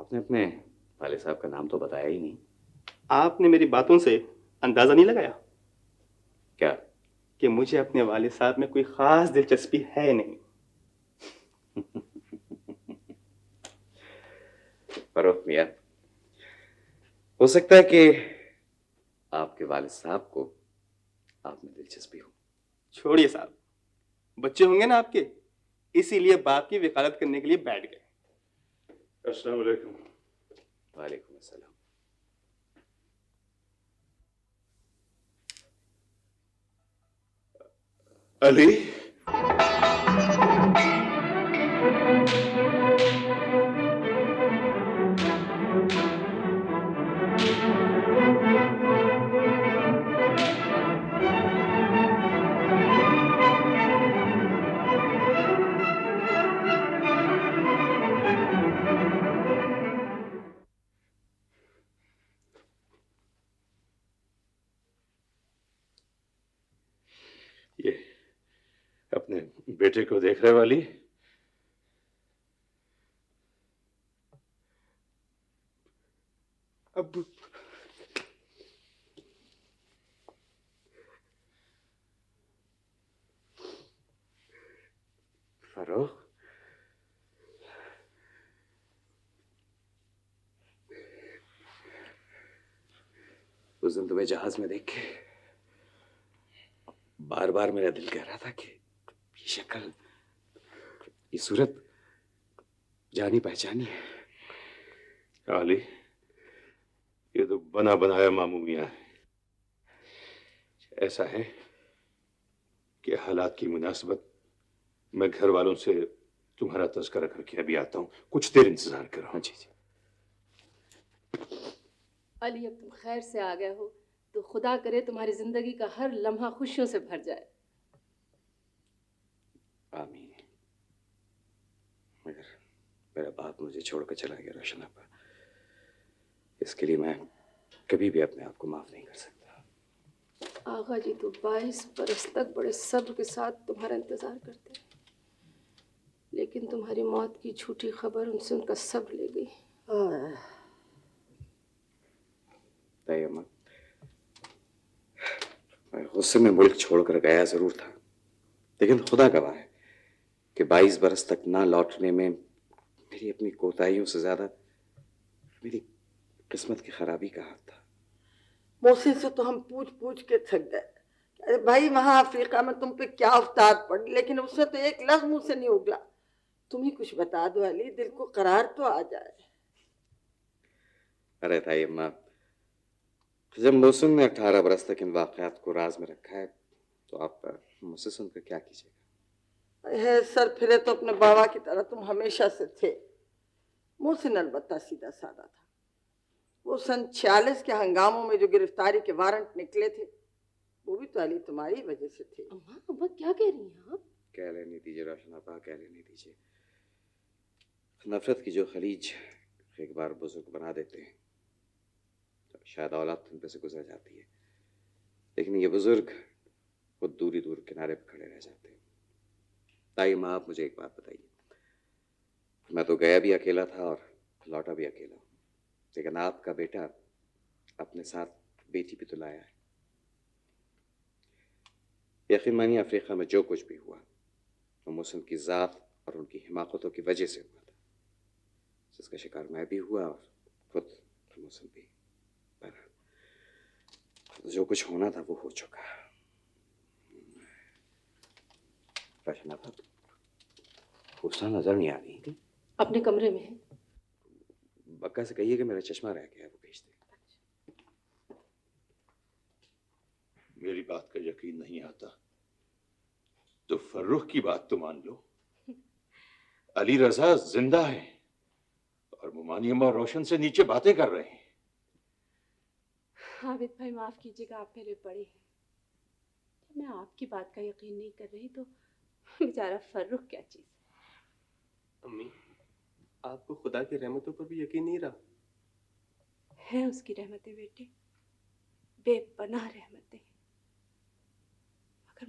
आपने अपने वाले साहब का नाम तो बताया ही नहीं। आपने मेरी बातों से अंदाजा नहीं लगाया क्या? कि मुझे अपने वाले साहब में कोई खास दिलचस्पी है नहीं। फर्रुख मियां, हो सकता है कि आपके वालिद साहब को आप में दिलचस्पी हो। छोड़िए साहब, बच्चे होंगे ना आपके, इसीलिए बाप की वकालत करने के लिए बैठ गए। अस्सलाम वालेकुम। वालेकुम अस्सलाम। अली, ये अपने बेटे को देख रहे वाली? अब फर्रुख, उस दिन तुम्हें जहाज में देख के बार बार मेरा दिल कह रहा था कि ये शक्ल, ये सूरत जानी पहचानी है। अली, ये तो बना बनाया मामू मियां है। ऐसा है कि हालात की मुनासिबत मैं घर वालों से तुम्हारा तज़किरा करके अभी आता हूँ, कुछ देर इंतजार करो। हाँ जी जी। अली, अब तुम खैर से आ गए हो तो खुदा करे तुम्हारी जिंदगी का हर लम्हा खुशियों से भर जाए। आमीन। मगर मेरा बाप मुझे छोड़कर चला गया रोशन आपा, इसके लिए मैं कभी भी अपने आप को माफ नहीं कर सकता। आगा जी तो 22 बरस तक बड़े सब्र के साथ तुम्हारा इंतजार करते रहे, लेकिन तुम्हारी मौत की झूठी खबर उनसे उनका सब्र ले गई। अम्मा, मैं गुस्से में मुल्क छोड़कर गया जरूर था, लेकिन खुदा गवाह है कि 22 बरस तक ना लौटने में मेरी अपनी कोताहियों से ज्यादा मेरी किस्मत की खराबी का हाथ था। मोहसिन से तो हम पूछ पूछ के थक गए, अरे भाई वहां अफ्रीका में तुम पे क्या अवतार पड़ी, लेकिन उससे तो एक लफ्ज मुंह से नहीं उगला। तुम ही कुछ बता दो अली, दिल को करार तो आ जाए। अरे ताई अम्मा, जब मोहसिन ने 18 बरस तक इन वाकयात को राज में रखा है तो आप मुझसे सुनकर क्या कीजिएगा? है सर फिरे तो अपने बाबा की तरह तुम हमेशा से थे। मोहसिन अलबत्ता सीधा साधा था। वो सन 46 के हंगामों में जो गिरफ्तारी के वारंट निकले थे, वो भी तो अली तुम्हारी वजह से थे। अम्मा, अम्मा क्या कह रही हैं आप? कह लेने दीजिए रोशन आपा, कह लेने दीजिए। नफरत की जो खलीज एक बार बुजुर्ग बना देते हैं, तो शायद औलाद उन पे से गुजर जाती है, लेकिन ये बुजुर्ग खुद दूरी दूर किनारे पर खड़े रह जाते हैं। ताई माँ, आप मुझे एक बात बताइए, मैं तो गया भी अकेला था और लौटा भी अकेला, लेकिन आपका बेटा अपने साथ बेटी भी तो लाया है। यकीन मानिए, अफ्रीका में जो कुछ भी हुआ वो मोहसिन की जात और उनकी हिमाकतों की वजह से हुआ था, जिसका शिकार मैं भी हुआ और खुद मोहसिन भी। पर जो कुछ होना था वो हो चुका। रोशन आपा, हुस्ना नजर नहीं आ रही थी? अपने कमरे में है। बक्का से कहिए कि मेरा चश्मा रह गया है, वो भेज दे। मेरी बात का यकीन नहीं आता तो फर्रुख की बात तो मान लो। अली रजा जिंदा है और मुमानी अम्मा रोशन से नीचे बातें कर रहे हैं। आबिद भाई, माफ कीजिएगा, आप पहले पढ़े। जब मैं आपकी बात का यकीन नहीं कर रही तो बेचारा फर्रुख क्या चीज। अम्मी, आपको खुदा की रहमतों पर भी यकीन नहीं रहा? है उसकी रहमतें बेटे, बेपनाह रहमतें, मगर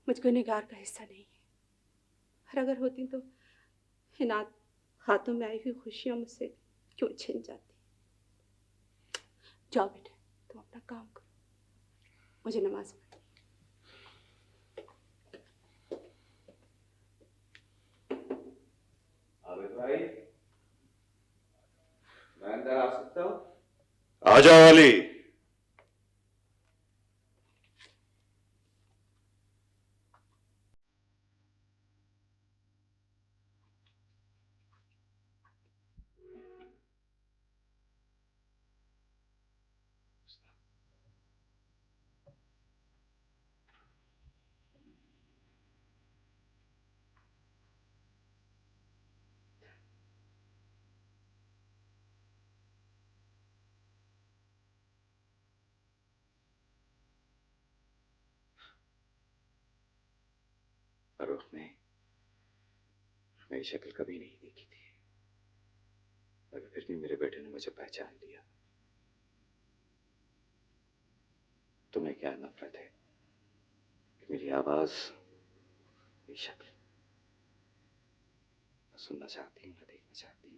मुझको निगार का हिस्सा नहीं है। और अगर होती तो इनात हाथों में आई हुई खुशियां मुझसे क्यों छिन जाती। जाओ बेटे, तुम अपना काम करो, मुझे नमाज पढ़नी। आबिद भाई, मैं अंदर आ सकता हूँ? आजा अली। फर्रुख ने मेरी शक्ल कभी नहीं देखी थी, मगर फिर भी मेरे बेटे ने मुझे पहचान लिया। तुम्हें क्या नफरत है कि मेरी आवाज, मेरी शक्ल न सुनना चाहती हूँ, न देखना चाहती हूँ?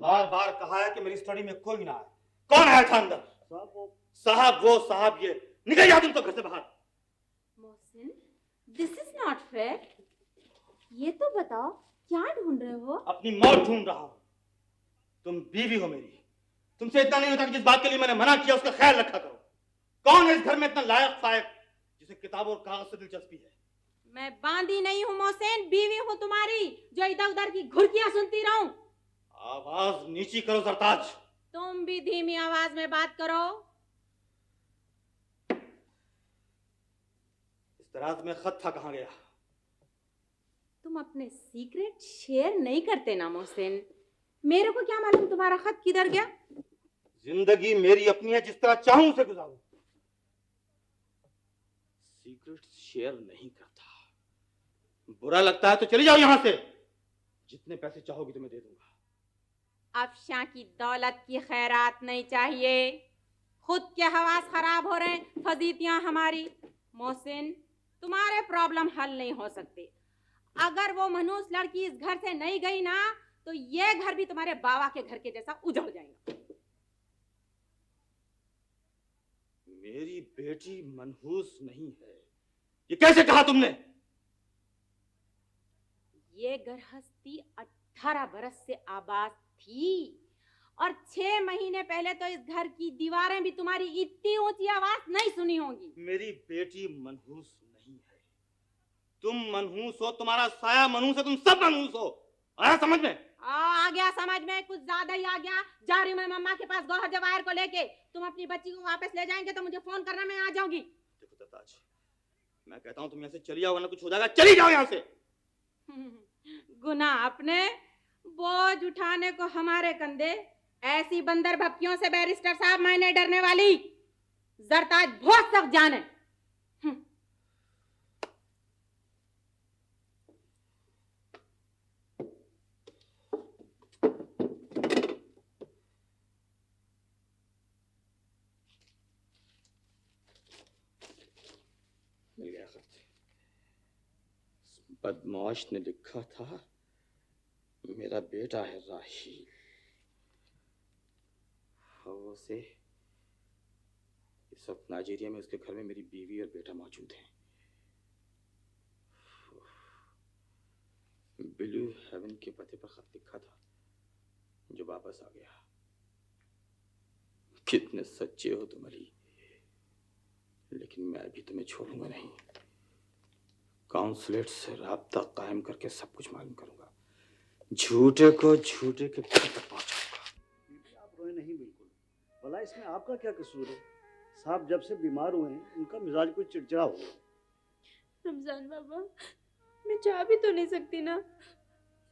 बार बार कहा है कि मेरी स्टडी में कोई ना आए। कौन आया था अंदर? साहब ये निकल जा तुम तो घर से बाहर। Mohsin, this is not fair. ये तो बताओ क्या ढूंढ रहे हो? अपनी मौत ढूंढ रहा हूं। तुम बीवी हो मेरी, तुमसे इतना नहीं होता कि जिस बात के लिए मैंने मना किया उसका ख्याल रखा करो। कौन है इस घर में इतना लायक फायक जिसे किताब और कागज से दिलचस्पी है? मैं बांदी नहीं हूँ मोहसिन, बीवी हूँ तुम्हारी, जो इधर उधर की घुड़कियां सुनती रहूं। आवाज नीची करो सरताज। तुम भी धीमी आवाज में बात करो। इस दराज में खत था, कहाँ गया? तुम अपने सीक्रेट शेयर नहीं करते ना मोहसिन। मेरे को क्या मालूम तुम्हारा खत किधर गया? जिंदगी मेरी अपनी है, जिस तरह चाहूं उसे गुजारूं। सीक्रेट शेयर नहीं करता। बुरा लगता है तो चली जाओ यहां से। जितने पैसे चाहोगी तुम्हें दे दूंगा। अफशां की दौलत की खैरात नहीं चाहिए। खुद के हवास खराब हो रहे हैं, फजीतियां हमारी। मोहसिन, तुम्हारे प्रॉब्लम हल नहीं हो सकते। अगर वो मनहूस लड़की इस घर से नहीं गई ना, तो ये घर भी तुम्हारे बाबा के घर के जैसा उजड़ जाएगा। मेरी बेटी मनहूस नहीं है, ये कैसे कहा तुमने? ये गृहस्थी 18 बरस से आबाद थी और 6 महीने पहले तो इस घर की दीवारें भी तुम्हारी इतनी ऊंची आवाज नहीं सुनी होगी। मेरी बेटी मनहूस नहीं है। तुम मनहूस हो, तुम्हारा साया मनहूस है, तुम सब मनहूस हो। आया समझ में? आ गया समझ में, कुछ ज्यादा ही आ गया। जा रही हूँ मैं मम्मा के पास गौहर जवाहर को लेके। तुम अपनी बच्ची को वापस ले जाएंगे तो मुझे फोन करना, मैं आ जाऊंगी। देखो सरताज, मैं कहता हूँ तुम यहाँ से चली जाओ वरना कुछ हो जाएगा। चली जाओ यहाँ से। गुनाह अपने, बोझ उठाने को हमारे कंधे। ऐसी बंदर भक्तियों से बैरिस्टर साहब मैं नहीं डरने वाली। जरताज बहुत सख्त जान है। मिल गया खत। बदमाश ने लिखा था, मेरा बेटा है राहील, और उसे इस वक्त नाइजीरिया में उसके घर में मेरी बीवी और बेटा मौजूद हैं। ब्लू हेवन के पते पर खत लिखा था जो वापस आ गया। कितने सच्चे हो तुम अली, लेकिन मैं अभी तुम्हें छोड़ूंगा नहीं। काउंसलेट से राब्ता कायम करके सब कुछ मालूम करूंगा। झूठे को झूठे के घर तक पहुंचाऊंगा। आप रोए नहीं बिल्कुल। भला इसमें आपका क्या कसूर है? साहब जब से बीमार हुए हैं उनका मिजाज कुछ चिड़चिड़ा हो गया। रमजान बाबा, मैं चाह भी तो नहीं सकती ना।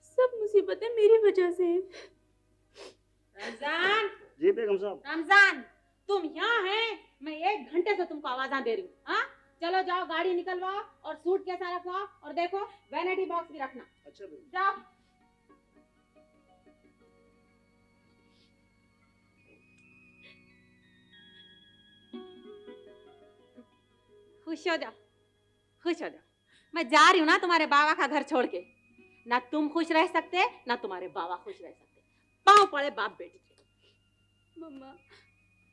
सब मुसीबतें मेरी वजह से हैं। रमजान, जी बेगम साहब। रमजान, तुम यहाँ हैं? मैं 1 घंटे से तुमको आवाज़ां दे रही हूँ। हाँ, चलो जाओ, गाड़ी निकलवाओ और सूट कैसा रखवाओ, और देखो वैनिटी बॉक्स भी रखना। अच्छा भाई। जाओ। खुश हो जाओ, खुश हो जाओ। मैं जा रही हूँ ना तुम्हारे बाबा का घर छोड़ के। ना तुम खुश रह सकते, ना तुम्हारे बाबा खुश रह सकते। पाँव पड़े बाप बेटी के। मम्मा,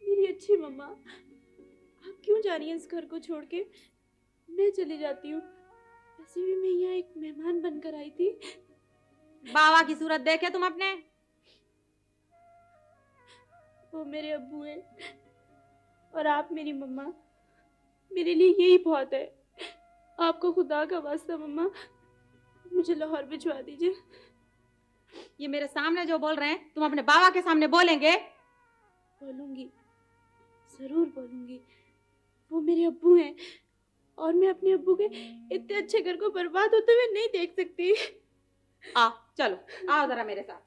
मेरी अच्छी मम्मा, आप क्यों जा रही हैं इस घर को छोड़ के? मैं चली जाती हूँ। वैसे भी मैं यहाँ एक मेहमान बनकर आई थी। बाबा की सूरत देखे तुम अपने? वो मेरे अब्बू हैं और आप मेरी मम्मा। मेरे लिए यही बहुत है। आपको खुदा का वास्ता मम्मा, मुझे लाहौर भिजवा दीजिए। ये मेरे सामने जो बोल रहे हैं, तुम अपने बाबा के सामने बोलेंगे? बोलूंगी, जरूर बोलूंगी। वो मेरे अब्बू हैं और मैं अपने अब्बू के इतने अच्छे घर को बर्बाद होते हुए नहीं देख सकती। आओ, चलो आओ जरा मेरे साथ।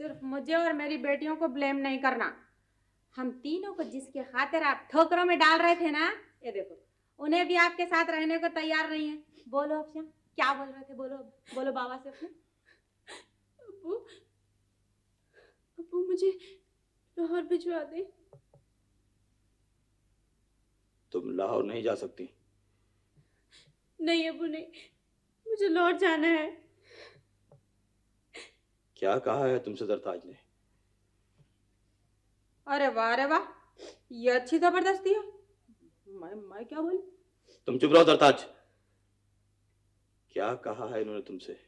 सिर्फ मुझे और मेरी बेटियों को ब्लेम नहीं करना। हम तीनों को जिसके खातिर आप ठोकरों में डाल रहे थे ना, ये देखो, उन्हें भी आपके साथ रहने को तैयार नहीं है। बोलो अफशा, क्या बोल रहे थे? बोलो, बोलो बाबा से अपने। अब्बू, अब्बू मुझे लाहौर भिजवा दे। तुम लाहौर नहीं जा सकती। नहीं अब्बू नहीं, मुझे लाहौर जाना है। क्या कहा है तुमसे दरताज ने? अरे वाह, अरे वाह, ये अच्छी जबरदस्ती है। मैं क्या बोलूं? तुम चुप रहो दरताज। क्या कहा है इन्होंने तुमसे?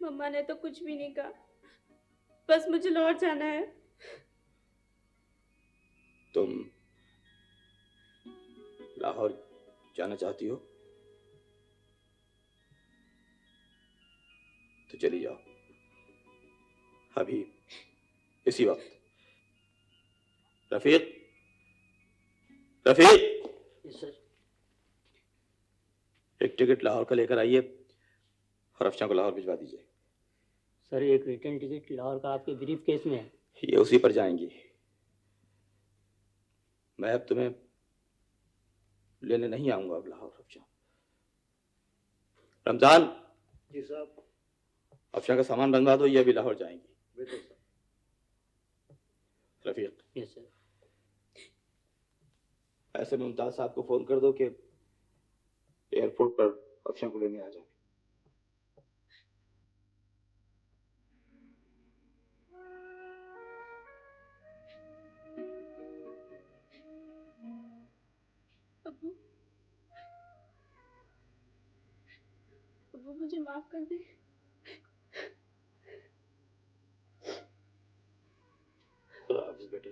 मम्मा ने तो कुछ भी नहीं कहा, बस मुझे लाहौर जाना है। तुम लाहौर जाना चाहती हो तो चली जाओ, अभी इसी वक्त। रफीक, रफीक, एक टिकट लाहौर का लेकर आइए और अफशा को लाहौर भिजवा दीजिए। सर, एक रिटर्न टिकट लाहौर का आपके ब्रीफ केस में है। ये उसी पर जाएंगी। मैं अब तुम्हें लेने नहीं आऊंगा अब लाहौर। अफशा, रमजान। जी साहब। अफशा का सामान बनवा दो, ये अभी लाहौर जाएंगी। बिल्कुल सर। Rafiq, yes sir. ऐसे में मुमताज साहब को फोन कर दो कि एयरपोर्ट पर अफशा को लेने आ जाए। अब्बू, अब्बू मुझे माफ कर दे। खुदा हाफिज बेटे,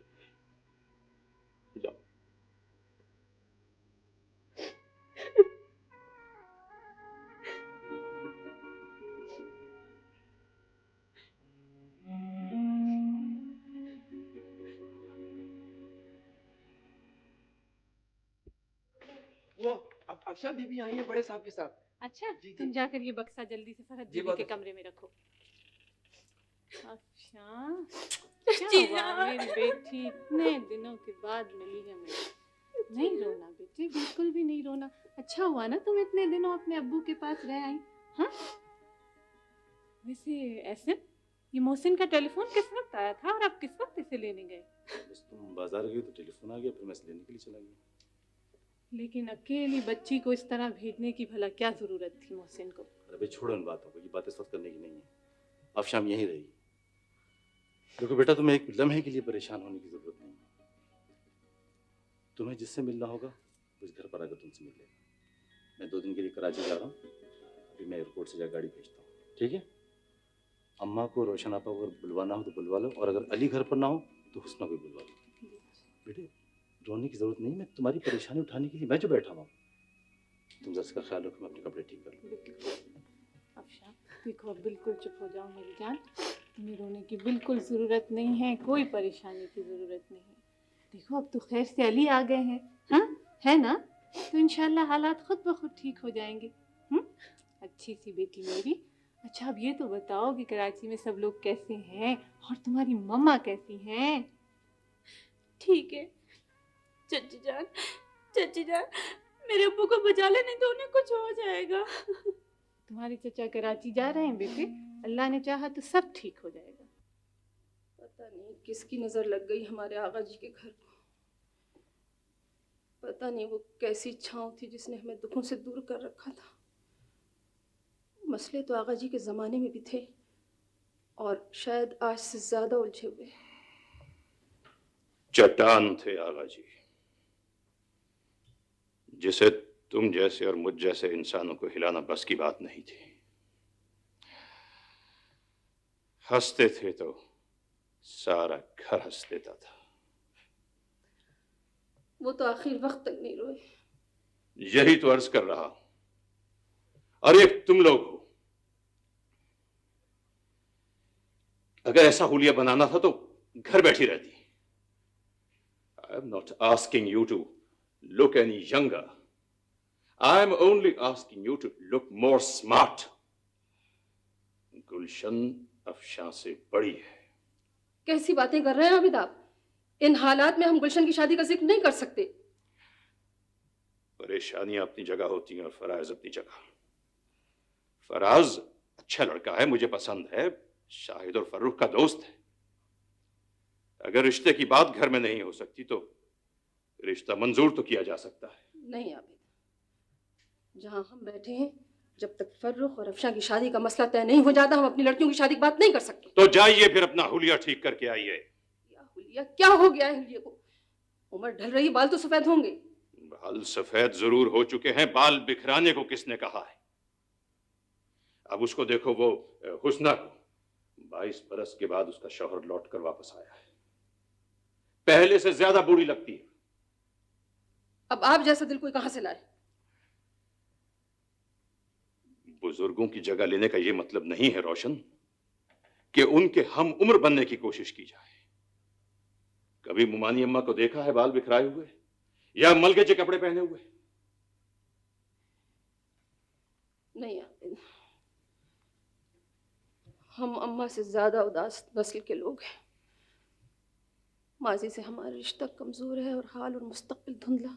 जाओ। वो अफशा बीबी आई है बड़े साहब के साथ। अच्छा, जी, तुम जी। जाकर ये बक्सा जल्दी से फहद जी, बीबी बहुत के अच्छा। कमरे में रखो। अच्छा, जी क्या हुआ मेरी बेटी? इतने दिनों के बाद मिली है मुझे। नहीं रोना बेटी, बिल्कुल भी नहीं रोना। अच्छा हुआ ना तुम इतने दिनों अपने अब्बू के पास रह आई। हाँ, वैसे ऐसे ये मोहसिन का टेलीफोन किस वक्त आया था और आप किस वक्त इसे लेने गए? बस तुम बाजार गई तो टेलीफोन आ गया, फिर मैं इसे लेने के लिए चला गया। लेकिन अकेली बच्ची को इस तरह भेजने की भला क्या जरूरत थी मोहसिन को? अरे भाई छोड़ो इन बातों को, ये बातें इस वक्त करने की नहीं है। अब शाम यहीं रहेगी। देखो बेटा, तुम्हें एक लम्हे के लिए परेशान होने की जरूरत नहीं है। तुम्हें जिससे मिलना होगा उस घर पर आकर तुमसे मिल लेगा। मैं 2 दिन के लिए कराची जा रहा हूँ, अभी मैं एयरपोर्ट से जा गाड़ी भेजता हूँ, ठीक है? अम्मा को, रोशन आपा को अगर बुलवाना हो तो बुलवा लो, और अगर अली घर पर ना हो तो हुस्ना को बुलवा लो। बेटे, रोने की जरूरत नहीं, मैं तुम्हारी परेशानी उठाने के लिए मैं जो बैठा हुआ हूँ। तुम जरा इसका ख्याल रखो, मैं अपने कपड़े ठीक कर लूँ। अफशा, देखो अब बिल्कुल चुप हो जाओ मेरी जान। तुम्हें रोने की बिल्कुल ज़रूरत नहीं है, कोई परेशानी की ज़रूरत नहीं है। देखो अब तो खैर से अली आ गए हैं, हाँ है ना? तो इंशाल्लाह हालात खुद ब खुद ठीक हो जाएंगे। अच्छी सी बेटी मेरी। अच्छा अब ये तो बताओ कि कराची में सब लोग कैसे हैं और तुम्हारी मम्मा कैसी हैं? ठीक है चाची जान, चाची जान मेरे अब्बू को बचा ले, नहीं तो उन्हें कुछ हो जाएगा। तुम्हारे चचा कराची जा रहे हैं बेटे, अल्लाह ने चाहा तो सब ठीक हो जाएगा। पता नहीं किसकी नजर लग गई हमारे आगा जी के घर को। पता नहीं वो कैसी छांव थी जिसने हमें दुखों से दूर कर रखा था। मसले तो आगा जी के ज़माने में भी थे और शायद आज से ज़्यादा उलझे हुए। चट्टान थे आगा जी, जिसे तुम जैसे और मुझ जैसे इंसानों को हिलाना बस की बात नहीं थी। हंसते थे तो सारा घर हंस देता था। वो तो आखिर वक्त तक नहीं रोए। यही तो अर्ज कर रहा हूं। और एक तुम लोग हो, अगर ऐसा हुलिया बनाना था तो घर बैठी रहती। I am not asking you to look any younger. I am only asking you to look more smart. गुलशन अफशां से बड़ी है। कैसी बातें कर रहे हैं आबिद आप? इन हालात में हम गुलशन की शादी का जिक्र नहीं कर सकते। परेशानियां अपनी जगह होती हैं और फराज अपनी जगह। फराज अच्छा लड़का है, मुझे पसंद है, शाहिद और फर्रुख का दोस्त है। अगर रिश्ते की बात घर में नहीं हो सकती तो रिश्ता मंजूर तो किया जा सकता है। नहीं आबिद, जहां हम बैठे हैं जब तक फर्रुख और अफशा की शादी का मसला तय नहीं हो जाता हम अपनी लड़कियों की शादी की बात नहीं कर सकते। तो जाइए फिर अपना हुलिया ठीक करके आइए। हुलिया क्या हो गया है हुलिया को? उम्र ढल रही, बाल तो सफेद होंगे। बाल सफेद जरूर हो चुके हैं, बाल बिखराने को किसने कहा है? अब उसको देखो, वो हुस्ना को 22 बरस के बाद उसका शौहर लौट कर वापस आया है, पहले से ज्यादा बूढ़ी लगती है। अब आप जैसा दिल कोई कहां से लाए? बुजुर्गों की जगह लेने का यह मतलब नहीं है रोशन कि उनके हम उम्र बनने की कोशिश की जाए। कभी मुमानी अम्मा को देखा है बाल बिखराए हुए या मलगेचे कपड़े पहने हुए? नहीं आबिद, हम अम्मा से ज्यादा उदास नस्ल के लोग हैं। माजी से हमारा रिश्ता कमजोर है और हाल और मुस्तकबिल धुंधला।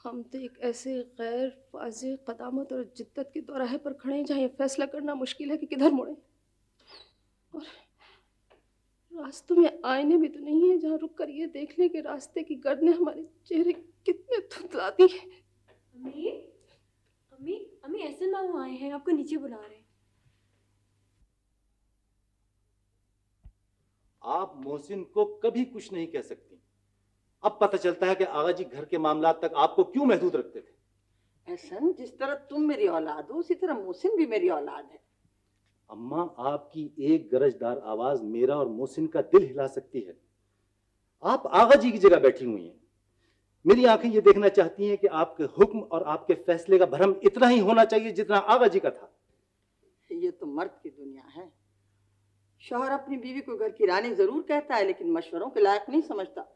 हम तो एक ऐसे गैर वाज़ेह क़दामत और जिद्दत के दौराहे पर खड़े हैं जहाँ ये फैसला करना मुश्किल है कि किधर मुड़ें। और रास्तों में आईने भी तो नहीं है जहाँ रुक कर ये देख लें कि रास्ते की गर्दें हमारे चेहरे कितने धुंधलाती हैं। अम्मी अम्मी अम्मी ऐसे मामू आए हैं, आपको नीचे बुला रहे हैं। आप मोहसिन को कभी कुछ नहीं कह सकती। अब पता चलता है कि आगा जी घर के मामलात तक आपको क्यों महदूद रखते थे। एहसन, जिस तरह तुम मेरी औलाद हो उसी तरह मोहसिन भी मेरी औलाद है। अम्मा, आपकी एक गरजदार आवाज मेरा और मोहसिन का दिल हिला सकती है। आप आगा जी की जगह बैठी हुई हैं। मेरी आंखें ये देखना चाहती हैं कि आपके हुक्म और आपके फैसले का भरम इतना ही होना चाहिए जितना आगा जी का था। ये तो मर्द की दुनिया है। शौहर अपनी बीवी को घर की रानी जरूर कहता है लेकिन मशवरों के लायक नहीं समझता।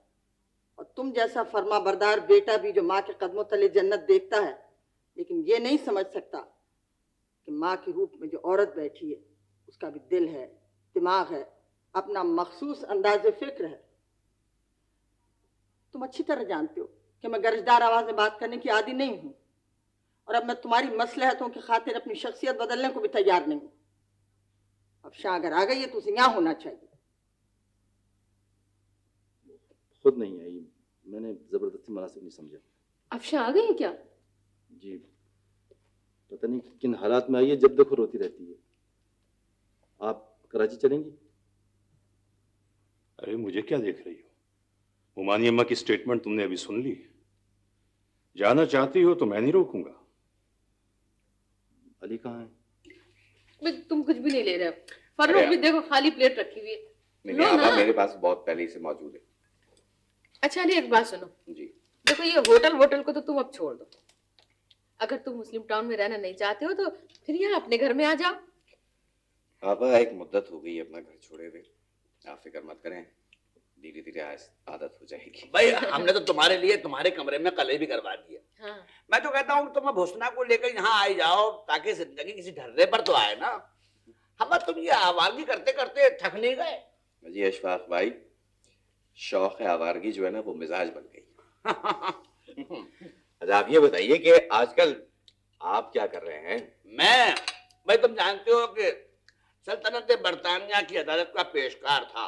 और तुम जैसा फर्मा बरदार बेटा भी जो माँ के कदमों तले जन्नत देखता है लेकिन ये नहीं समझ सकता कि माँ के रूप में जो औरत बैठी है उसका भी दिल है, दिमाग है, अपना मखसूस अंदाज़ फिक्र है। तुम अच्छी तरह जानते हो कि मैं गरजदार आवाज़ में बात करने की आदी नहीं हूँ और अब मैं तुम्हारी मसलहतों की खातिर अपनी शख्सियत बदलने को भी तैयार नहीं हूँ। अब शाह अगर आ गई है तो उसे यहाँ होना चाहिए। खुद नहीं आई, मैंने जबरदस्ती मुनासिब नहीं समझा। अफशा आ गई है क्या? जी, पता नहीं किन हालात में आई है, जब देखो रोती रहती है। आप कराची चलेंगी? अरे मुझे क्या देख रही हो? मुमानी अम्मा की स्टेटमेंट तुमने अभी सुन ली। जाना चाहती हो तो मैं नहीं रोकूंगा। अली कहाँ है? तुम कुछ भी नहीं ले रहे हो। फर्रुख भी देखो खाली प्लेट रखी हुई है। नहीं आबा, मेरे पास बहुत पहले से मौजूद है। अच्छा अली, एक बात सुनो जी। देखो, ये होटल को तो तुम अब छोड़ दो। अगर तुम मुस्लिम टाउन में रहना नहीं चाहते हो तो फिर यहाँ अपने घर में आ जाओ। आबा, एक मुद्दत हो गई अपना घर छोड़े हुए। आप फिक्र मत करें, धीरे धीरे आदत हो जाएगी। भाई हमने तो तुम्हारे लिए तुम्हारे कमरे में कले भी करवा दिया। हाँ। मैं तो कहता हूँ तुम अब हुस्ना को लेकर यहाँ आ जाओ ताकि जिंदगी किसी ढर्रे पर तो आए ना। हम तुम ये आवारगी करते करते थक नहीं गए? जी अशफाक भाई, शौक आवारगी जो है ना वो मिजाज बन गई। अच्छा आप ये बताइए कि आजकल आप क्या कर रहे हैं? मैं भाई तुम जानते हो कि सल्तनत बरतानिया की अदालत का पेशकार था,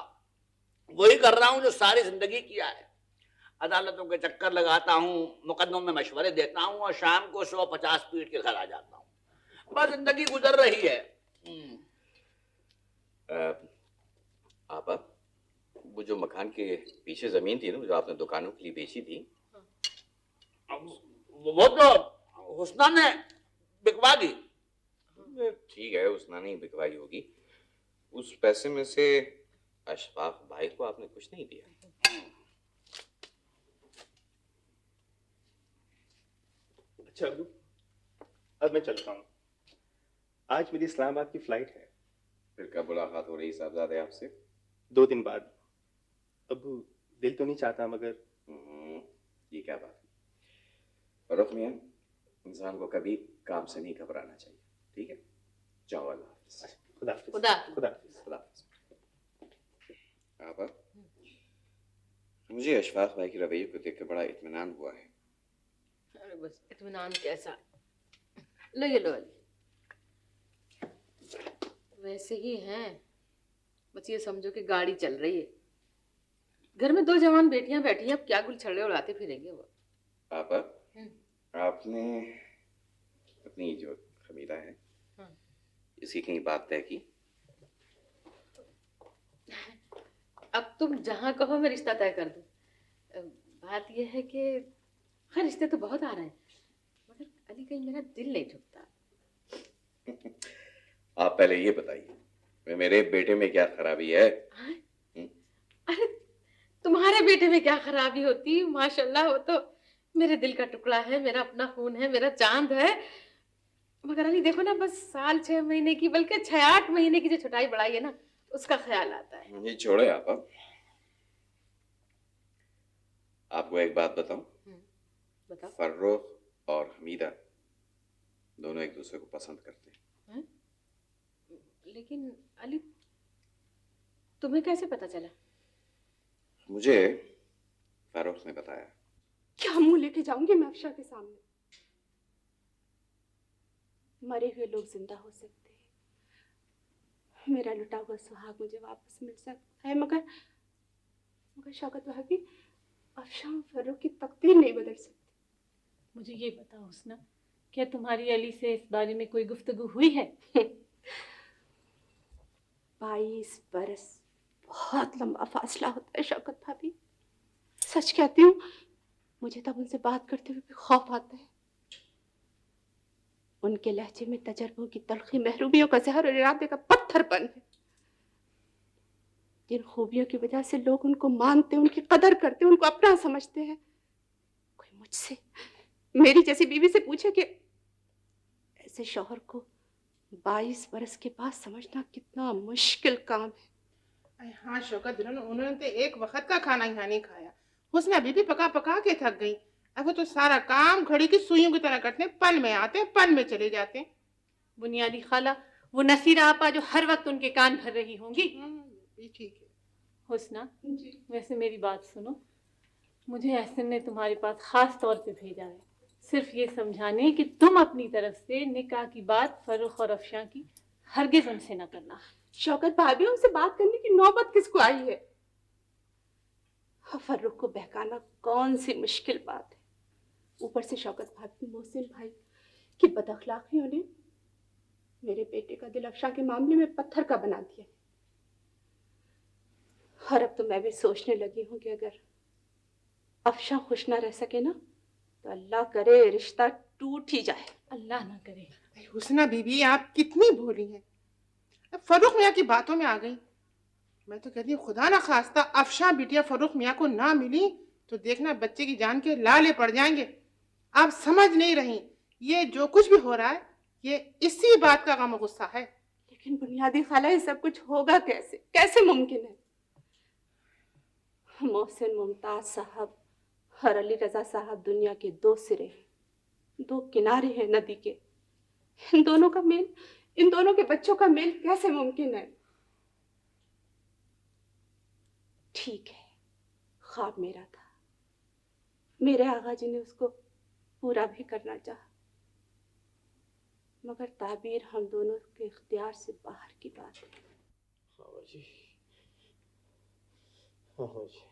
वही कर रहा हूँ जो सारी जिंदगी किया है। अदालतों के चक्कर लगाता हूँ, मुकदमों में मशवरे देता हूँ और शाम को 150 पीट के घर आ जाता हूँ। बस जिंदगी गुजर रही है। आपा, वो जो मकान के पीछे जमीन थी ना जो आपने दुकानों के लिए बेची थी, वो तो हुस्ना ने बिकवा दी। ठीक है, उसने नहीं बिकवाई होगी। उस पैसे में से अशफाक भाई को आपने कुछ नहीं दिया। अच्छा अब्बू, अब मैं चलता हूँ। आज मेरी इस्लामाबाद की फ्लाइट है। फिर कब मुलाकात हो रही साहबजादे आपसे? 2 दिन बाद। अब्बू दिल तो नहीं चाहता मगर। ये क्या बात है फर्रुख मियां, इंसान को कभी काम से नहीं घबराना चाहिए। ठीक है, जाओ, अल्लाह हाफिज़। खुदा हाफिज़। खुदा खुदा हाफिज़। खुदा हाफिज़। आपा, मुझे अशफाक भाई के रवैये को देख कर बड़ा इत्मीनान हुआ है। अरे बस इत्मीनान कैसा, लो ये लो। वैसे ही हैं, बस ये समझो कि गाड़ी चल रही है, घर में 2 जवान बेटियां बैठी हैं, अब क्या गुल छड़े उड़ाते फिरेंगे वो। आपा, आपने अपनी जो खमीदा है इसकी कहीं बात तय की? अब तुम जहाँ कहो मैं रिश्ता तय कर दूं। बात यह है कि खैर रिश्ते तो बहुत आ रहे हैं, मगर अली कहीं मेरा दिल नहीं झुकता। आप पहले ये बताइए मेरे बेटे में क्या खराबी है? अरे तुम्हारे बेटे में क्या खराबी होती, माशाल्लाह वो तो मेरे दिल का टुकड़ा है, मेरा अपना खून है, मेरा चांद है। मगर अली देखो ना, बस साल 6 महीने की बल्कि 6-8 महीने की जो छुटाई बढ़ाई है ना, उसका ख्याल आता है। ये छोड़े आपा, आपको एक बात बताऊं? बताओ। फर्रुख और हमीदा दोनों एक दूसरे को पसंद करते हैं। लेकिन अली तुम्हें कैसे पता चला? मुझे फर्रुख ने बताया। क्या मुंह लेके जाऊंगी मैं अफशा के सामने? मरे हुए लोग जिंदा हो सकते हैं, मेरा लुटा हुआ सुहाग मुझे वापस मिल सकता है, मगर शौकत भाभी, अफशा और फर्रुख की तकदीर नहीं बदल सकती। मुझे ये बताओ हुस्ना, क्या तुम्हारी अली से इस बारे में कोई गुफ्तगू हुई है? 22 बरस बहुत लंबा फासला होता है शौकत भाभी। सच कहती हूँ, मुझे तब उनसे बात करते हुए भी खौफ आता है। उनके लहजे में तजर्बों की तलखी, महरूमियों का जहर और इरादे का पत्थरपन है। जिन खूबियों की वजह से लोग उनको मानते, उनकी कदर करते, उनको अपना समझते हैं, कोई मुझसे, मेरी जैसी बीवी से पूछे कि ऐसे शौहर को 22 बरस के बाद समझना कितना मुश्किल काम है। हाँ शौकत, उन्होंने तो एक वक्त का खाना यहाँ नहीं खाया। हुस्ना बीबी पका पका के थक गई। अब वो तो सारा काम घड़ी की सुइयों की तरह करते हैं, पल में आते हैं, पल में चले जाते हैं। बुनियादी खाला, वो नसीरा आपा जो हर वक्त उनके कान भर रही होंगी। ये ठीक है। हुस्ना, वैसे मेरी बात सुनो, मुझे एहसन ने तुम्हारे पास खास तौर पे भेजा है, सिर्फ ये समझाने कि तुम अपनी तरफ से निकाह की बात फर्रुख और अफशा की हरगिज उनसे न करना। शौकत भाभी, उनसे बात करने की नौबत किसको आई है? फर्रुख को बहकाना कौन सी मुश्किल बात है। ऊपर से शौकत भाभी, मोहसिन भाई की बदअखलाकियों ने मेरे बेटे का दिल अफशा के मामले में पत्थर का बना दिया। और अब तो मैं भी सोचने लगी हूँ कि अगर अफशा खुश ना रह सके ना, तो अल्लाह करे रिश्ता टूट ही जाए। अल्लाह ना करे। हुस्ना बीबी, आप कितनी भोली हैं। फर्रुख मियाँ की बातों में आ गई। मैं तो कहती हूँ खुदा ना खास्ता अफशा बिटिया फर्रुख मियाँ को ना मिली तो देखना बच्चे की जान के लाले पड़ जाएंगे। आप समझ नहीं रही, ये जो कुछ भी हो रहा है ये इसी बात का गम गुस्सा है। लेकिन बुनियादी खाला, ये सब कुछ होगा कैसे? कैसे मुमकिन है? मोहसिन मुमताज साहब और अली रजा साहब दुनिया के दो सिरे हैं, दो किनारे हैं नदी के। इन दोनों का मेल, इन दोनों के बच्चों का मेल कैसे मुमकिन है? ठीक है, ख्वाब मेरा था, मेरे आगा जी ने उसको पूरा भी करना चाहा, मगर ताबीर हम दोनों के इख्तियार से बाहर की बात है। आगा जी, आगा जी,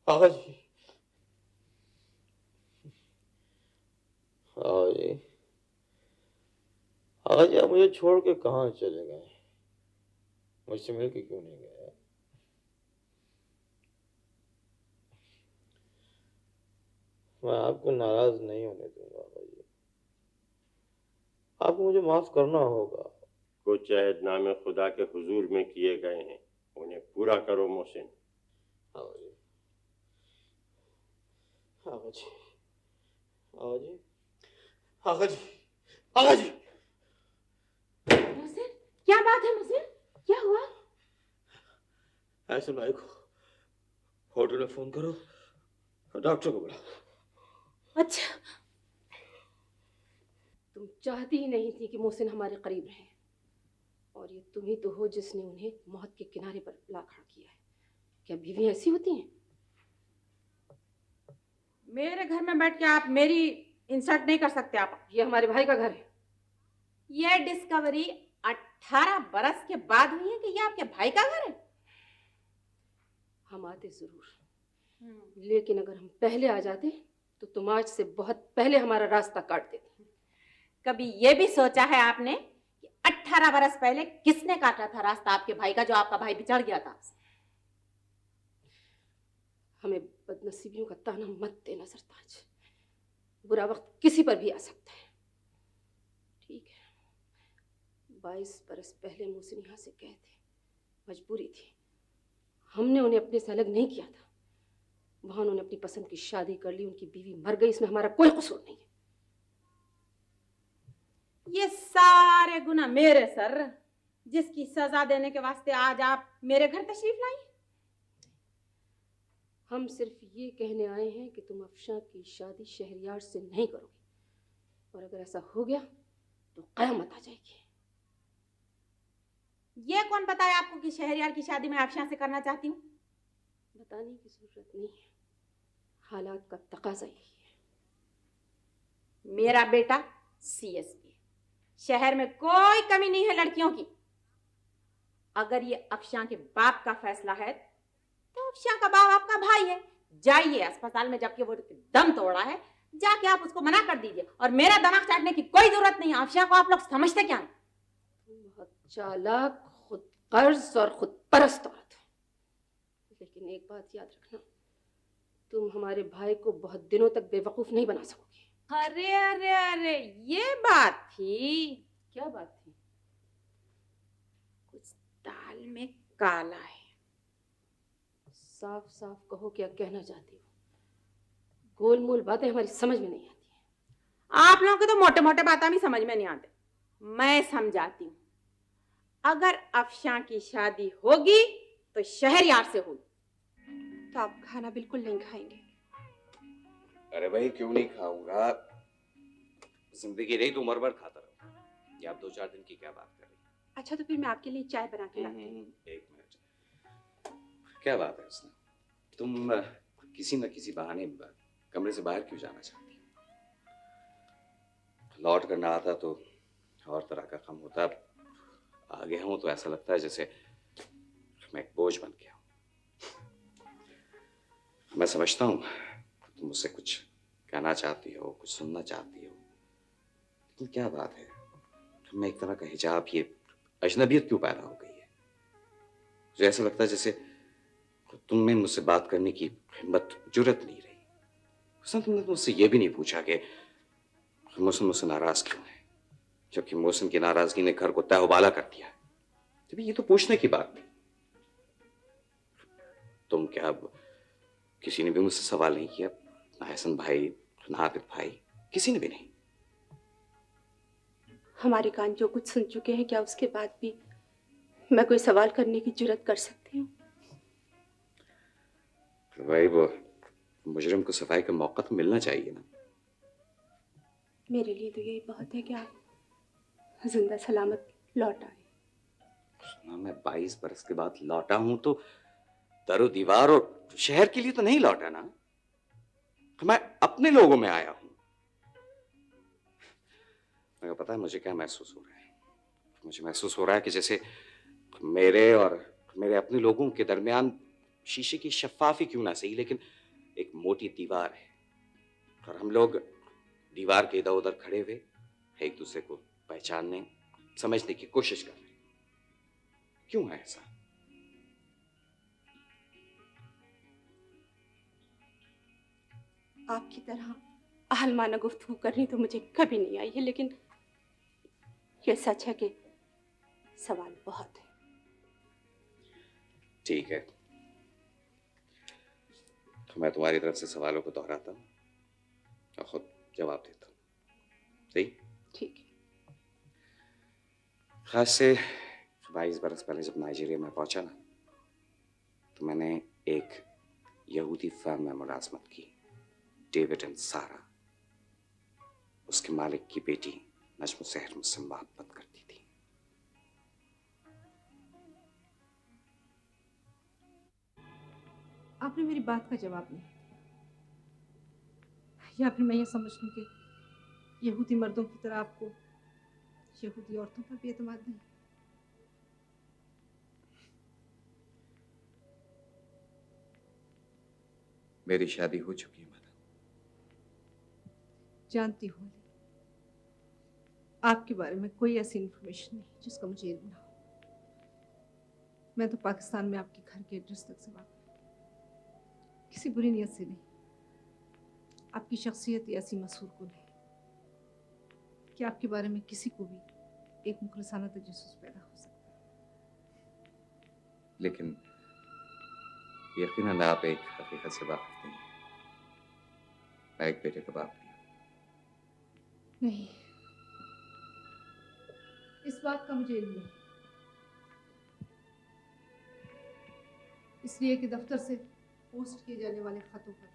आगा जी, आगा जी, आगा जी, आप मुझे छोड़ के कहाँ चले गए? मुझसे मिल के क्यों नहीं गए? मैं आपको नाराज नहीं होने दूंगा आगा जी, आपको मुझे माफ करना होगा। कुछ अहदनामे खुदा के हुजूर में किए गए हैं, उन्हें पूरा करो मोहसिन। आगा जी, आगा जी, आगा जी, आगा जी, आगा जी। मोहसिन, क्या बात है मोहसिन? क्या हुआ? ऐसे भाई को होटल में फोन करो, डॉक्टर को बुलाओ। अच्छा, तुम चाहती ही नहीं थी कि मोहसिन हमारे करीब रहे, और ये तुम ही तो हो जिसने उन्हें मौत के किनारे पर ला खड़ा किया है। क्या बीवियां ऐसी होती हैं? मेरे घर में बैठ के आप मेरी इंसल्ट नहीं कर सकते। आप, ये हमारे भाई का घर है। ये डिस्कवरी 18 बरस के बाद हुई है कि ये आपके भाई का घर है? हम आते जरूर, लेकिन अगर हम पहले आ जाते तो तुम आज से बहुत पहले हमारा रास्ता काट देती। कभी ये भी सोचा है आपने कि 18 बरस पहले किसने काटा था रास्ता आपके भाई का, जो आपका भाई बिछड़ गया था आपसे? हमें बदनसीबियों का ताना मत देना सरताज, बुरा वक्त किसी पर भी आ सकता है। ठीक है, 22 बरस पहले मोहसिन यहाँ से गए थे, मजबूरी थी, हमने उन्हें अपने से अलग नहीं किया था। वहां उन्होंने अपनी पसंद की शादी कर ली, उनकी बीवी मर गई, इसमें हमारा कोई कसूर नहीं है। ये सारे गुनाह मेरे सर, जिसकी सजा देने के वास्ते आज आप मेरे घर तशरीफ लाई। हम सिर्फ ये कहने आए हैं कि तुम अफशा की शादी शहरयार से नहीं करोगे, और अगर ऐसा हो गया तो क़यामत आ जाएगी। ये कौन बताया आपको कि शहरयार की शादी मैं अफशा से करना चाहती हूँ? बताने की जरूरत नहीं है, हालात का तकाजा यही है। मेरा बेटा CSP, शहर में कोई कमी नहीं है लड़कियों की। अगर ये अफशा के बाप का फैसला है तो अफशा का बाप आपका भाई है। जाइए अस्पताल में, जबकि वो दम तोड़ा है, जाके आप उसको मना कर दीजिए, और मेरा दिमाग चाटने की कोई जरूरत नहीं है। अफशा को आप लोग समझते क्या? बहुत चालाक, खुद कर्ज और खुद परस्त औरत हो। लेकिन एक बात याद रखना, तुम हमारे भाई को बहुत दिनों तक बेवकूफ नहीं बना सकोगे। अरे अरे अरे, ये बात थी? क्या बात थी? कुछ दाल में काला है। साफ साफ कहो क्या कहना चाहती हो। गोल मोल बातें हमारी समझ में नहीं आती हैं। आप लोगों के तो मोटे मोटे बातें भी समझ में नहीं आते, मैं समझाती हूँ। अगर अफशा की शादी होगी तो शहरयार से होगी। तो आप खाना बिल्कुल नहीं खाएंगे? अरे भाई क्यों नहीं खाऊंगा, जिंदगी रही तो उम्र भर खाता रहूं। ये आप 2-4 दिन की क्या बात कर रही हैं? अच्छा, तो फिर मैं आपके लिए चाय बना के लाती हूँ। एक मिनट, क्या बात है उसने? तुम किसी न किसी बहाने कमरे से बाहर क्यों जाना चाहती हो? लौट कर ना आता तो और तरह का काम होता। आ गया हूं तो ऐसा लगता है जैसे मैं एक बोझ बन गया हूं। मैं समझता हूं तुम मुझसे कुछ कहना चाहती हो, कुछ सुनना चाहती हो, लेकिन क्या बात है, तुम में एक तरह का हिजाब, ये अजनबियत क्यों पैदा हो गई है? मुझे ऐसा लगता है जैसे तुम में मुझसे बात करने की हिम्मत, जुर्रत नहीं रही। उसने तुमने मुझसे ये भी नहीं पूछा कि मोहसिन मुझसे नाराज क्यों है, जबकि मोहसिन की नाराजगी ने घर को तहवाला कर दिया है। जब ये तो पूछने की बात नहीं। तुम क्या, अब किसी ने भी मुझसे सवाल नहीं किया? ना हसन भाई, ना आबिद भाई, किसी ने भी नहीं। हमारे कान जो कुछ सुन चुके हैं, क्या उसके बाद भी मैं कोई सवाल करने की जुर्रत कर सकती हूँ? भाई वो मुजरिम को सफाई का मौका तो मिलना चाहिए ना। मेरे लिए तो यही बहुत है कि आप जिंदा सलामत लौट आए। ना मैं 22 बरस के बाद लौटा हूं तो दरो दीवार और शहर के लिए तो नहीं लौटा ना, मैं अपने लोगों में आया हूं। मगर पता है मुझे क्या महसूस हो रहा है? मुझे महसूस हो रहा है कि जैसे मेरे और मेरे अपने लोगों के दरमियान शीशे की शफाफी क्यों ना सही, लेकिन एक मोटी दीवार है और हम लोग दीवार के इधर उधर खड़े हुए एक दूसरे को पहचानने समझने की कोशिश कर रहे हैं। क्यों है ऐसा? आपकी तरह आहलमाना गुफ्तगू करनी तो मुझे कभी नहीं आई है, लेकिन ये सच है कि सवाल बहुत है। ठीक है, तो मैं तुम्हारी तरफ से सवालों को दोहराता हूँ और खुद जवाब देता हूँ। सही? ठीक है। खास से 22 बरस पहले जब नाइजीरिया में पहुंचा ना, तो मैंने एक यहूदी फर्म में मुलाजमत की, डेविड एंड सारा। उसके मालिक की बेटी नजम सहर मुझसे मोहब्बत करती थी। आपने मेरी बात का जवाब नहीं, या फिर मैं ये समझ लूं कि यहूदी मर्दों की तरह आपको यहूदी औरतों पर भी एतमाद नहीं। मेरी शादी हो चुकी है मैडम। जानती हूँ अली, आपके बारे में कोई ऐसी इन्फॉर्मेशन नहीं जिसका मुझे इल्म ना हो। मैं तो पाकिस्तान में आपके घर के एड्रेस तक से वाकिफ, किसी बुरी नीयत से नहीं। आपकी शख्सियत ऐसी मशहूर कुन है कि आपके बारे में किसी को भी एक मुखलसाना तजस्सुस पैदा हो सकता है। लेकिन यकीनन आप एक हकीकत से वाकिफ नहीं। मैं एक बेटे का बाप भी हूं। नहीं, इस बात का मुझे इल्म नहीं, इसलिए कि दफ्तर से पोस्ट किए जाने वाले खतों पर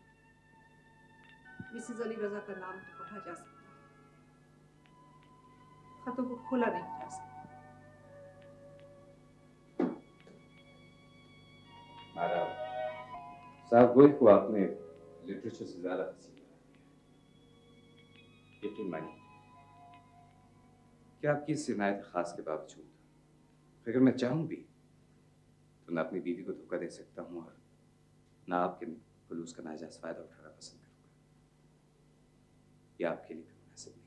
मिसेज अली रजा का नाम तो पढ़ा जा सकता है, खतों को खोला नहीं जा सकता। मैडम साहब गोई को आपने लिटरेचर से ज्यादा पसंद किया, यकीन मानिए कि आपकी इस इनायत खास के बावजूद अगर मैं चाहूं भी तो ना अपनी बीवी को धोखा दे सकता हूं और ना आपके खुलूस का नाजायज फायदा उठाना पसंद करूंगा। यह आपके लिए भी मुनासिब नहीं।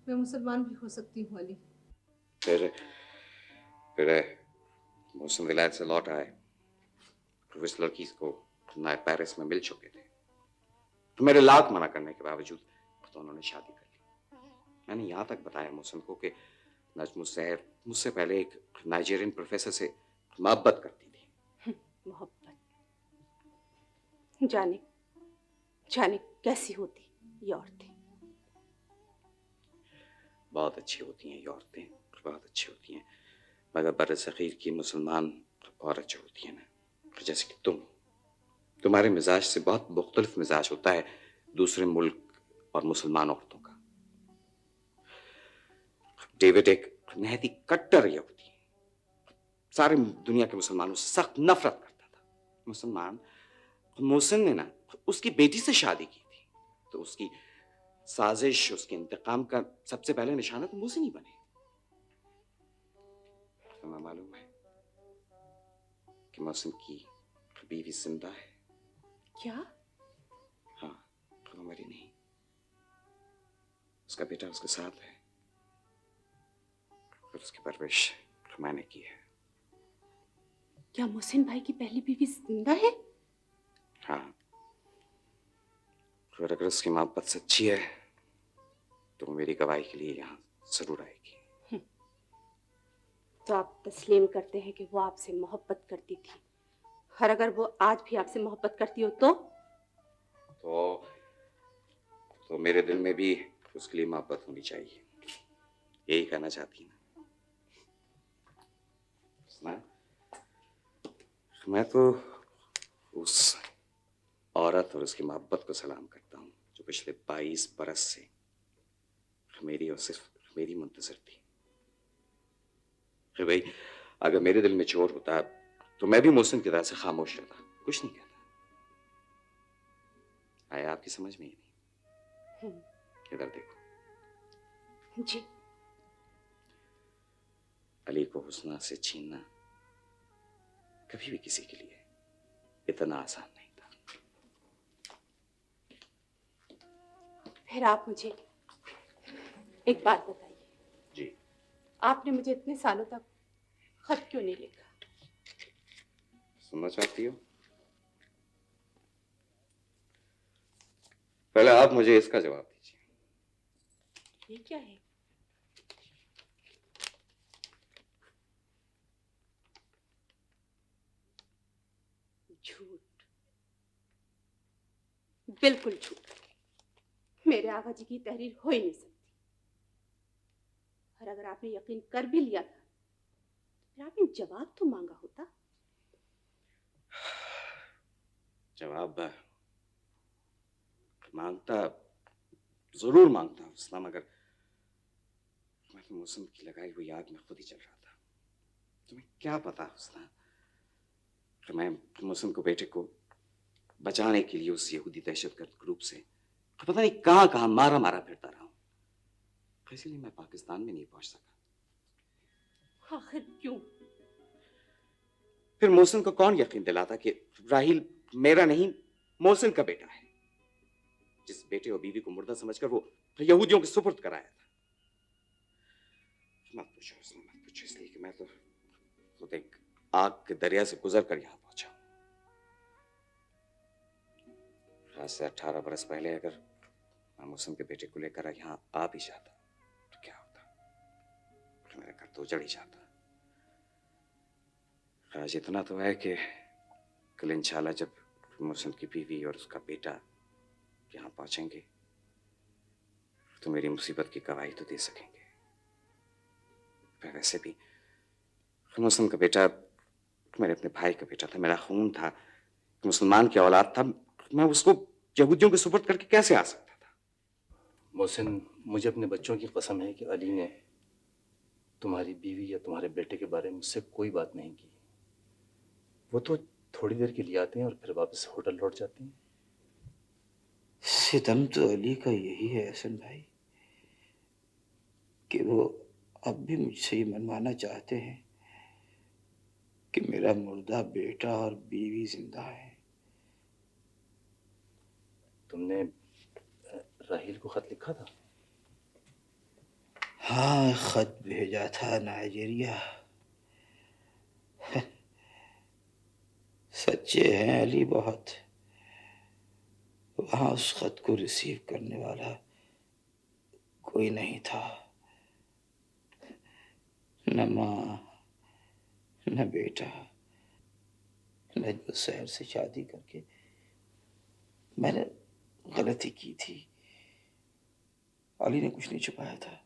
मैं मुसलमान भी हो सकती हूँ अली। फिर मोहसिन विलायत से लौट आए तो इस लड़की को नए पेरिस में मिल चुके थे, तो मेरे लाख मना करने के बावजूद तो उन्होंने शादी कर ली। मैंने यहाँ तक बताया मोहसिन को कि नजम सहर मुझसे पहले एक नाइजीरियन प्रोफेसर से मोहब्बत करती थी। मोहब्बत, जाने जाने कैसी होती ये औरतें। बहुत अच्छी होती हैं ये औरतें, बहुत अच्छी होती हैं, मगर बरसगीर की मुसलमान औरत जो होती है ना, जैसे कि तुम्हारे मिजाज से बहुत मुख्तलिफ मिजाज होता है दूसरे मुल्क और मुसलमान औरतों का। डेविड एक नहायती कट्टर यहूदी है, सारे दुनिया के मुसलमानों से सख्त नफरत करता था। मुसलमान मोहसिन ने ना उसकी बेटी से शादी की थी, तो उसकी साजिश, उसके इंतकाम का सबसे पहले निशाना तो मोहसिन ही बने। तुम्हें मालूम है कि मोहसिन की बीवी जिंदा है? क्या? हाँ, वो मरी नहीं, उसका बेटा उसके साथ है और उसकी परवरिश मैंने की है। क्या मोहसिन भाई की पहली बीवी जिंदा है? हाँ, और अगर उसकी मोहब्बत सच्ची है तो वो मेरी गवाही के लिए यहाँ जरूर आएगी। तो आप तस्लीम करते हैं कि वो आपसे मोहब्बत करती थी, और अगर वो आज भी आपसे मोहब्बत करती हो तो मेरे दिल में भी उसके लिए मोहब्बत होनी चाहिए, यही कहना चाहती है ना? मैं तो उस औरत और उसकी मोहब्बत को सलाम करता हूँ जो पिछले 22 बरस से मेरी और सिर्फ मेरी मुंतजर थी। भाई, अगर मेरे दिल में चोर होता तो मैं भी मोहसिन की तरह से खामोश रहता, कुछ नहीं कहता। आया आपकी समझ में ही नहीं। इधर देखो जी। अली को हुस्ना से छीनना कभी भी किसी के लिए इतना आसान नहीं था। फिर आप मुझे एक बात बताइए। जी। आपने मुझे इतने सालों तक खत क्यों नहीं लिखा? सुनना चाहती हो? पहले आप मुझे इसका जवाब दीजिए। ये क्या है? झूठ, बिल्कुल झूठ। मेरे आगा जी की तहरीर हो ही नहीं सकती। और अगर आपने यकीन कर भी लिया था तो फिर आपने जवाब तो मांगा होता। जवाब मांगता, जरूर मांगता हुस्ना, मगर मैं तो मौसम की लगाई हुई आग में खुद ही चल रहा था। तुम्हें क्या पता हुस्ना कि मैं मौसम को, बेटे को बचाने के लिए उस यहूदी दहशतगर्द ग्रुप से पता नहीं कहां कहां मारा मारा फिरता रहा हूं। इसलिए मैं पाकिस्तान में नहीं पहुंच सका। आखिर क्यों? फिर मोहसिन को कौन यकीन दिलाता कि राहिल मेरा नहीं मोहसिन का बेटा है, जिस बेटे और बीवी को मुर्दा समझकर वो यहूदियों के सुपुर्द कराया था। मत पूछो हुस्ना, मत पूछो, इसलिए कि मैं तो खुद एक आग के दरिया से गुजर कर यहां पहुंचा। आज से 18 बरस पहले अगर मैं मोहसिन के बेटे को लेकर यहां आ भी जाता तो क्या होता? मेरा घर तो उजड़ ही जाता। आज इतना तो है कि कल इंशाल्लाह जब मोहसिन की बीवी और उसका बेटा यहाँ पहुंचेंगे तो मेरी मुसीबत की गवाही तो दे सकेंगे। पर वैसे भी मोहसिन का बेटा मेरे अपने भाई का बेटा था, मेरा खून था, मुसलमान की औलाद था। मैं उसको यहूदियों के सुपुर्द करके कैसे आ सकता था? मोहसिन, मुझे अपने बच्चों की कसम है कि अली ने तुम्हारी बीवी या तुम्हारे बेटे के बारे में मुझसे कोई बात नहीं की। वो तो थोड़ी देर के लिए आते हैं और फिर वापस होटल लौट जाते हैं। सितम तो अली का यही है हसन भाई कि वो अब भी मुझसे ये मनवाना चाहते हैं कि मेरा मुर्दा बेटा और बीवी जिंदा है। तुमने राहिल को खत लिखा था? हाँ, खत भेजा था नाइजीरिया। सच्चे हैं अली बहुत। वहां उस खत को रिसीव करने वाला कोई नहीं था, न माँ न बेटा। नजम शहर से शादी करके मैंने गलती की थी। अली ने कुछ नहीं छुपाया था,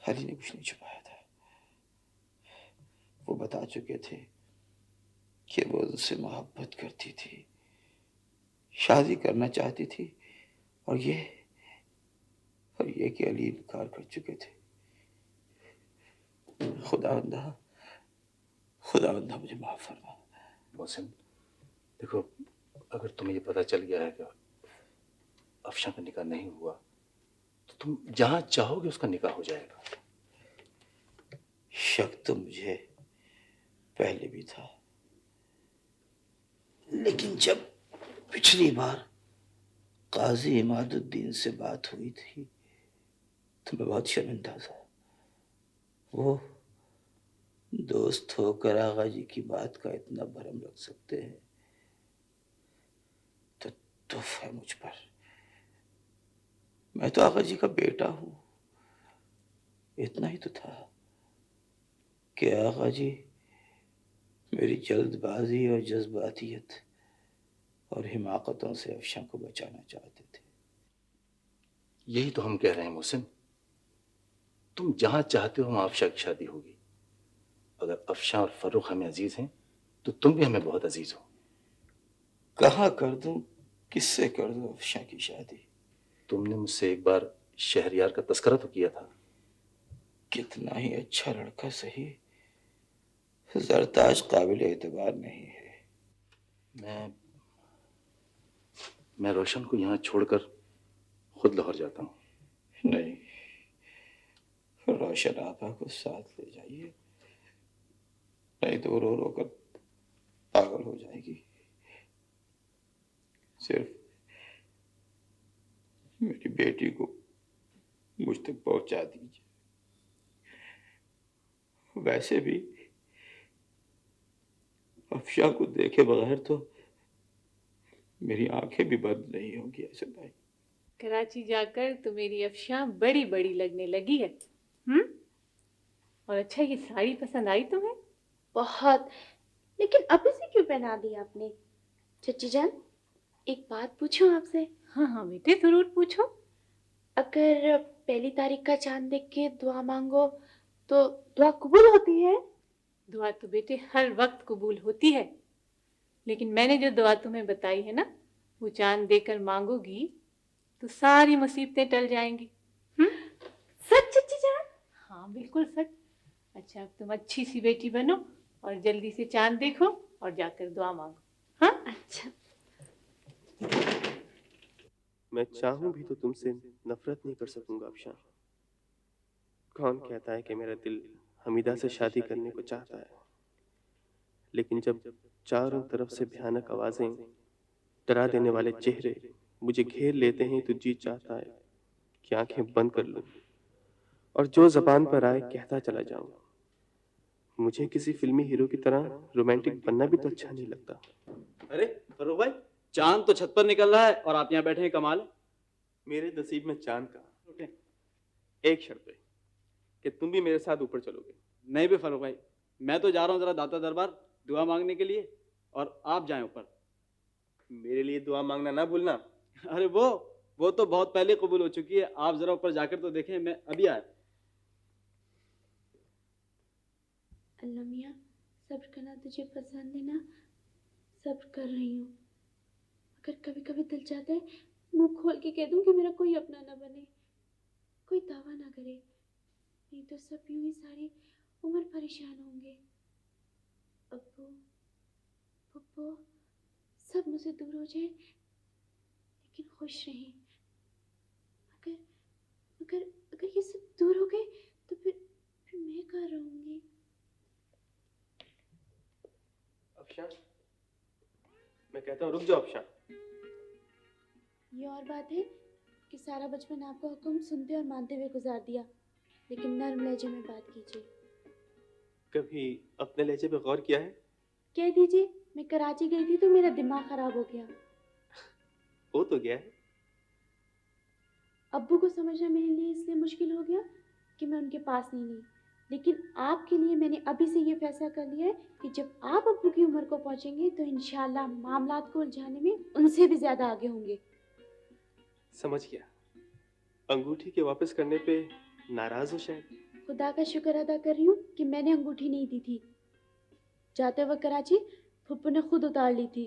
अली ने कुछ नहीं छुपाया था। वो बता चुके थे कि वो उनसे मोहब्बत करती थी, शादी करना चाहती थी, और ये कि अली इनकार कर चुके थे। खुदावंदा मुझे माफ फरमा। मोहसिन, देखो, अगर तुम्हें ये पता चल गया है कि अफशां का निकाह नहीं हुआ तो तुम जहां चाहोगे उसका निकाह हो जाएगा। शक तो मुझे पहले भी था, लेकिन जब पिछली बार काजी इमादुद्दीन से बात हुई थी तो मैं बहुत शर्मिंदा था। वो दोस्त होकर आगा जी की बात का इतना भरम रख सकते हैं तो तुफ है मुझ पर। मैं तो आगा जी का बेटा हूं। इतना ही तो था कि आगा जी मेरी जल्दबाजी और जज्बातियत और हिमाकतों से अफशां को बचाना चाहते थे। यही तो हम कह रहे हैं मोहसिन, तुम जहां चाहते हो वहां अफशां की शादी होगी। अगर अफशां और फर्रुख हमें अजीज हैं तो तुम भी हमें बहुत अजीज हो। कहाँ कर दूं, किससे कर दूं अफशा की शादी? तुमने मुझसे एक बार शहरयार का तस्करा तो किया था। कितना ही अच्छा लड़का सही, जरताज काबिल एतबार नहीं है। मैं रोशन को यहाँ छोड़कर खुद लाहौर जाता हूँ। नहीं, रोशन आपा को साथ ले जाइए, नहीं तो रो रो कर पागल हो जाएगी। सिर्फ मेरी बेटी को मुझ तक पहुंचा दीजिए। वैसे भी अफशा को देखे बगैर तो मेरी आंखें भी बंद नहीं होंगी ऐसे भाई। कराची जाकर तो मेरी अफशा बड़ी बड़ी लगने लगी है। और अच्छा, ये साड़ी पसंद आई तुम्हें? बहुत। लेकिन अभी से क्यों पहना दी आपने? चची जान, एक बात पूछूं आपसे? हाँ हाँ बेटे, जरूर पूछो। अगर पहली तारीख का चांद देख के दुआ मांगो तो दुआ कबूल होती है? दुआ तो बेटे हर वक्त कबूल होती है, लेकिन मैंने जो दुआ तुम्हें बताई है ना, वो चांद देकर मांगोगी तो सारी मुसीबतें टल जाएंगी। सच चची जान? हाँ बिल्कुल सच। अच्छा, अब तुम अच्छी सी बेटी बनो और जल्दी से चांद देखो और जाकर दुआ मांगो। हाँ अच्छा। मैं चाहूं भी तो तुमसे नफरत नहीं कर सकूंगा अफशा। कौन कहता है कि मेरा दिल हमीदा से शादी करने को चाहता है, लेकिन जब चारों तरफ से भयानक आवाजें, डरा देने वाले चेहरे मुझे घेर लेते हैं तो जी चाहता है कि आंखें बंद कर लूं और जो जबान पर आए कहता चला जाऊं। मुझे किसी फिल्मी हीरो की तरह रोमांटिक बनना भी तो अच्छा नहीं लगता। अरे फरूख भाई, चांद तो छत पर निकल रहा है और आप यहाँ बैठे हैं, कमाल है। मेरे नसीब में चांद का एक शर्त पे कि तुम भी मेरे साथ ऊपर चलोगे। नहीं भी फरूख भाई, मैं तो जा रहा हूँ जरा दाता दरबार दुआ मांगने के लिए, और आप जाएं ऊपर। मेरे लिए दुआ मांगना ना भूलना। अरे वो तो बहुत पहले कबूल हो चुकी है, आप जरा ऊपर जाकर तो देखें, मैं अभी आया। अल्लाह मियाँ, सब्र करना तुझे पसंद है ना? सब्र कर रही हूँ। अगर कभी कभी दिल चाहता है मुंह खोल के कह दूं कि मेरा कोई अपना ना बने, कोई दावा ना करे, नहीं तो सब यूं ही सारी उम्र परेशान होंगे। अब्बू, पप्पू, सब मुझसे दूर हो जाए लेकिन खुश रहें। अगर अगर अगर ये सब दूर हो गए तो फिर मैं कहाँ रहूंगी? अफशा, मैं कहता हूँ रुक जाओ अफशा। ये और बात है कि सारा बचपन आपका हुक्म सुनते और मानते हुए गुजार दिया, लेकिन नर्म लहजे में बात कीजिए। कभी अपने लहजे पे गौर किया है? कह दीजिए, मैं कराची गई थी तो मेरा दिमाग खराब हो गया। हो तो गया है। अब्बू को समझना मेरे लिए इसलिए मुश्किल हो गया कि मैं उनके पास नहीं रही, लेकिन आपके लिए मैंने अभी से ये फैसला कर लिया है कि जब आप अब्बू की उम्र को पहुंचेंगे तो इंशाल्लाह मामलात को उलझाने में उनसे भी ज्यादा आगे होंगे। समझ गया। अंगूठी के वापस करने पे नाराज हो शायद? खुदा का शुक्र अदा कर रही हूँ कि मैंने अंगूठी नहीं दी थी। जाते वक्त कराची फुप्पू ने खुद उतार ली थी।